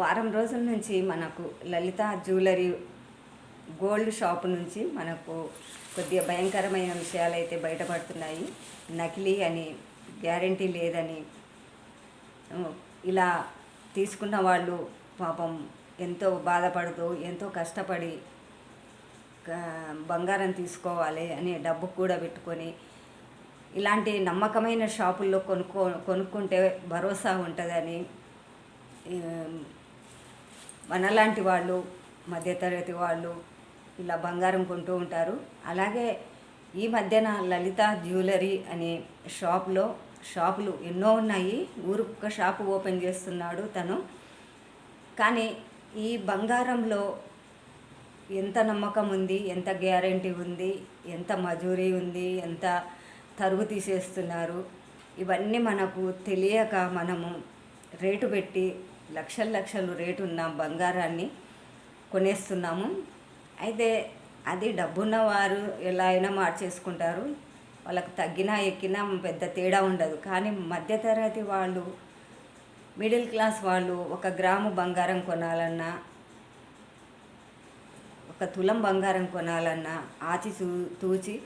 వారం రోజుల నుంచి మనకు లలిత జ్యువెలరీ గోల్డ్ షాప్ నుంచి మనకు కొద్దిగా భయంకరమైన విషయాలు అయితే బయటపడుతున్నాయి. నకిలీ అని, గ్యారంటీ లేదని, ఇలా తీసుకున్న వాళ్ళు పాపం ఎంతో బాధపడుతూ ఎంతో కష్టపడి బంగారం తీసుకోవాలి అని డబ్బు కూడా పెట్టుకొని ఇలాంటి నమ్మకమైన షాపుల్లో కొనుక్కుంటే భరోసా ఉంటుందని మనలాంటి వాళ్ళు, మధ్యతరగతి వాళ్ళు ఇలా బంగారం కొంటూ ఉంటారు. అలాగే ఈ మధ్యన లలిత జ్యువెలరీ అనే షాపులు ఎన్నో ఉన్నాయి. ఊరుకొక్క షాపు ఓపెన్ చేస్తున్నాడు తను. కానీ ఈ బంగారంలో ఎంత నమ్మకం ఉంది, ఎంత గ్యారంటీ ఉంది, ఎంత మజూరీ ఉంది, ఎంత తరుగు తీసేస్తున్నారు, ఇవన్నీ మనకు తెలియక మనము రేటు పెట్టి లక్షలు రేటు ఉన్న బంగారాన్ని కొనేస్తున్నాము. అయితే అది డబ్బున్న వారు ఎలా అయినా మార్చేసుకుంటారు, వాళ్ళకు తగ్గినా ఎక్కినా పెద్ద తేడా ఉండదు. కానీ మధ్యతరగతి వాళ్ళు, మిడిల్ క్లాస్ వాళ్ళు 1 గ్రాము బంగారం కొనాలన్నా, 1 తులం బంగారం కొనాలన్నా తూచి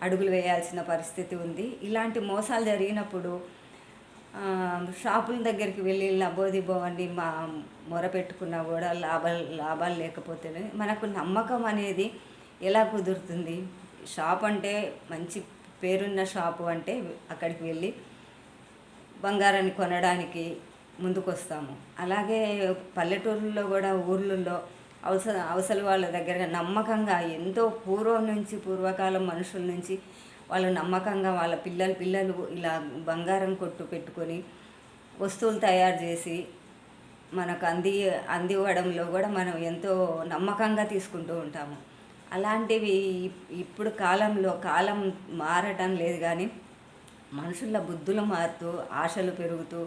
అడుగులు వేయాల్సిన పరిస్థితి ఉంది. ఇలాంటి మోసాలు జరిగినప్పుడు షాపుల దగ్గరికి వెళ్ళి లబోదిబోవండి మొర పెట్టుకున్నా కూడా లాభాలు లేకపోతేనే మనకు నమ్మకం అనేది ఎలా కుదురుతుంది? షాప్ అంటే మంచి పేరున్న షాపు అంటే అక్కడికి వెళ్ళి బంగారాన్ని కొనడానికి ముందుకొస్తాము. అలాగే పల్లెటూరుల్లో కూడా, ఊర్లలో అవసల వాళ్ళ దగ్గర నమ్మకంగా ఎంతో పూర్వకాలం మనుషుల నుంచి వాళ్ళు నమ్మకంగా వాళ్ళ పిల్లలు ఇలా బంగారం కొట్టు పెట్టుకొని వస్తువులు తయారు చేసి మనకు అందివ్వడంలో కూడా మనం ఎంతో నమ్మకంగా తీసుకుంటూ ఉంటాము. అలాంటివి ఇప్పుడు కాలం మారటం లేదు, కానీ మనుషుల బుద్ధులు మారుతూ, ఆశలు పెరుగుతూ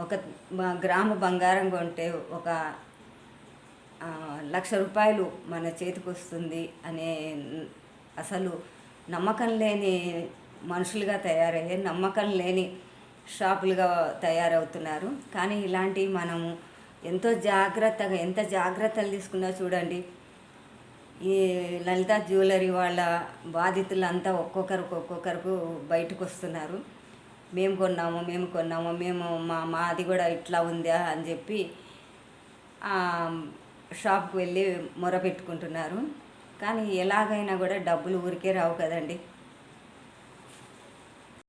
1 గ్రాము బంగారం కొంటే 1,00,000 రూపాయలు మన చేతికి వస్తుంది అనే అసలు నమ్మకం లేని మనుషులుగా తయారయ్యే, నమ్మకం లేని షాపులుగా తయారవుతున్నారు. కానీ ఇలాంటివి మనము ఎంత జాగ్రత్తలు తీసుకున్నా చూడండి, ఈ లలిత జ్యువెలరీ వాళ్ళ బాధితులంతా ఒక్కొక్కరికి బయటకు వస్తున్నారు. మేము కొన్నాము, మాది కూడా ఇట్లా ఉందా అని చెప్పి షాప్కి వెళ్ళి మొరపెట్టుకుంటున్నారు. కానీ ఎలాగైనా కూడా డబ్బులు ఊరికే రావు కదండి.